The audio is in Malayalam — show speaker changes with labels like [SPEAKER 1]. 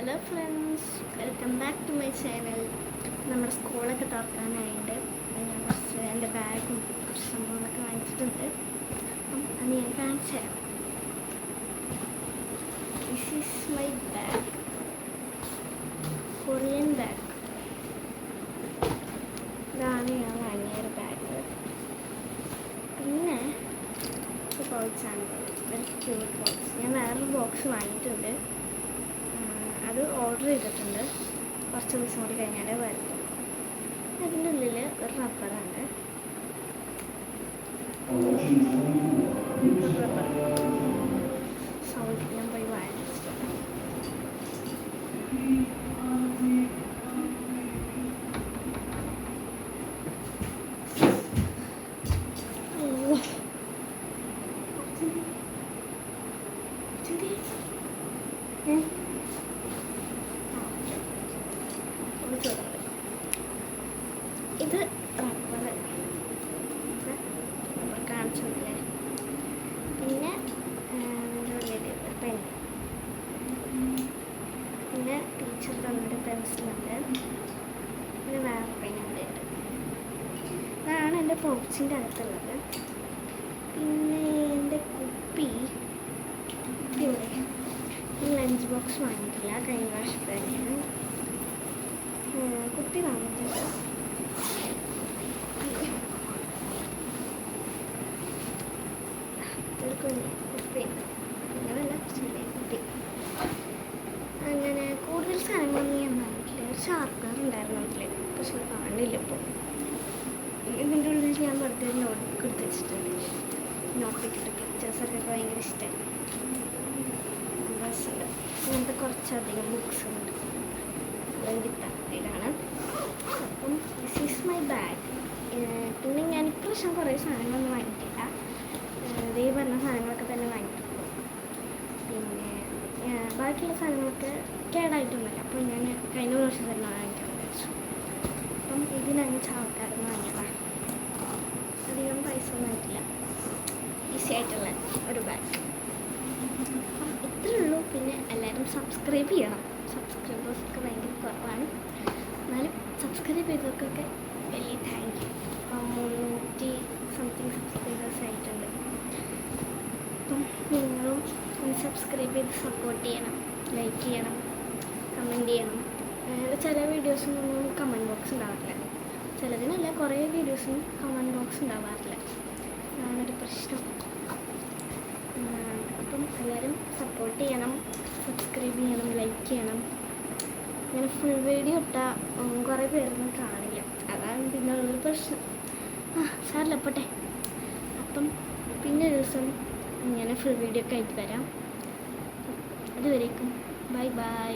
[SPEAKER 1] Hello friends, welcome back to my channel. നമ്മുടെ സ്കൂളൊക്കെ തുറക്കാനായിട്ട് ഞാൻ കുറച്ച് എൻ്റെ ബാഗും കുറച്ച് സംഭവങ്ങളൊക്കെ വാങ്ങിച്ചിട്ടുണ്ട്. അപ്പം അത് ഞാൻ കാണിച്ചു തരാം. This is my bag, Korean bag. ഇതാണ് ഞാൻ വാങ്ങിയൊരു ബാഗ്. പിന്നെ ഒരു പൗച്ചാണ്, ഒരു ക്യൂട്ട് ബോക്സ്. ഞാൻ വേറൊരു ബോക്സ് വാങ്ങിയിട്ടുണ്ട്, അത് ഓർഡർ ചെയ്തിട്ടുണ്ട്. കുറച്ച് ദിവസം കൂടി കഴിഞ്ഞാലേ വരത്തും. അതിൻ്റെ ഉള്ളിൽ ഒരു റബ്ബറുണ്ട്. റബ്ബർ സൗണ്ട് ഞാൻ പോയി വാങ്ങിച്ചിട്ടുണ്ട്. ഇത് റബ്ബർ കാണിച്ചതല്ലേ. പിന്നെ അതിൻ്റെ ഉള്ളിൽ പെൻ, പിന്നെ ടീച്ചർ തന്നൊരു പെൻസിലുണ്ട്, പിന്നെ വേറെ പെൻ ഉണ്ട്. ഇതാണ് എൻ്റെ പൗച്ചിൻ്റെ അകത്തുള്ളത്. പിന്നെ എൻ്റെ കുപ്പി ഇവിടെ. ഈ ലഞ്ച് ബോക്സ് വാങ്ങിയിട്ടില്ല, കഴിഞ്ഞ വർഷത്തെ തന്നെയാണ്. കുപ്പി വാങ്ങിയിട്ടുണ്ട്. അങ്ങനെ കൂടുതൽ സാധനങ്ങളൊന്നും ഞാൻ വാങ്ങിയിട്ടില്ല. ഒരു ഷാർപ്പർ ഉണ്ടായിരുന്നു വീട്ടിൽ, പക്ഷെ കാണില്ല ഇപ്പോൾ. ഇതിൻ്റെ ഉള്ളിൽ ഞാൻ വെറുതെ ഒരു നോട്ട്ബുക്ക് എടുത്ത് വെച്ചിട്ടുണ്ട്. നോട്ട്ബുക്കിട്ട് പിക്ചേഴ്സൊക്കെ ഭയങ്കര ഇഷ്ടമാണ്. ബസ്സുണ്ട്, അങ്ങനത്തെ കുറച്ചധികം ബുക്സ് ഉണ്ട്. ഇതാണ്. അപ്പം ദിസ് ഈസ് മൈ ബാഗ്. പിന്നെ ഞാൻ ഇപ്രാവശ്യം കുറേ സാധനങ്ങളൊന്നും വാങ്ങിയിട്ടില്ല. ഇതേ പറഞ്ഞ സാധനങ്ങളൊക്കെ തന്നെ വാങ്ങിയിട്ടുള്ളൂ. പിന്നെ ബാക്കിയുള്ള സാധനങ്ങളൊക്കെ കേടായിട്ടൊന്നുമില്ല. അപ്പോൾ ഞാൻ കഴിഞ്ഞ വർഷം തന്നെ വാങ്ങിക്കാൻ വിചാരിച്ചു. അപ്പം ഇതിനങ്ങ് ചാവക്കാരെന്ന് വാങ്ങിയതാണ്. അധികം പൈസ ഒന്നും ആയിട്ടില്ല, ഈസി ആയിട്ടുള്ള ഒരു ബാഗ്. അപ്പം ഇത്രയേ ഉള്ളൂ. പിന്നെ എല്ലാവരും സബ്സ്ക്രൈബ് ചെയ്യണം. സബ്സ്ക്രൈബേഴ്സൊക്കെ ഭയങ്കര കുറവാണ്, എന്നാലും സബ്സ്ക്രൈബ് ചെയ്തവർക്കൊക്കെ വലിയ താങ്ക് യു. 300 സംതിങ് സബ്സ്ക്രൈബേഴ്സ് ആയിട്ടുണ്ട്. അപ്പം നിങ്ങളും സബ്സ്ക്രൈബ് ചെയ്ത് സപ്പോർട്ട് ചെയ്യണം, ലൈക്ക് ചെയ്യണം, കമൻറ്റ് ചെയ്യണം. ചില വീഡിയോസിനൊന്നും കമൻറ്റ് ബോക്സ് ഉണ്ടാവാറില്ല, ചിലതിനല്ല കുറേ വീഡിയോസിനും കമൻറ്റ് ബോക്സ് ഉണ്ടാവാറില്ല. അതാണൊരു പ്രശ്നം. അപ്പം എല്ലാവരും സപ്പോർട്ട് ചെയ്യണം, സബ്സ്ക്രൈബ് ചെയ്യണം, ലൈക്ക് ചെയ്യണം. ഇങ്ങനെ ഫുൾ വീഡിയോ ഇട്ടാൽ കുറേ പേരൊന്നും കാണില്ല, അതാണ് പിന്നെ ഉള്ളൊരു പ്രശ്നം. സാറില്ല പോട്ടെ. അപ്പം പിന്നെ ഒരു ദിവസം ഇങ്ങനെ ഫുൾ വീഡിയോ ഒക്കെ ആയിട്ട് വരാം. അതുവരേക്കും ബൈ ബൈ.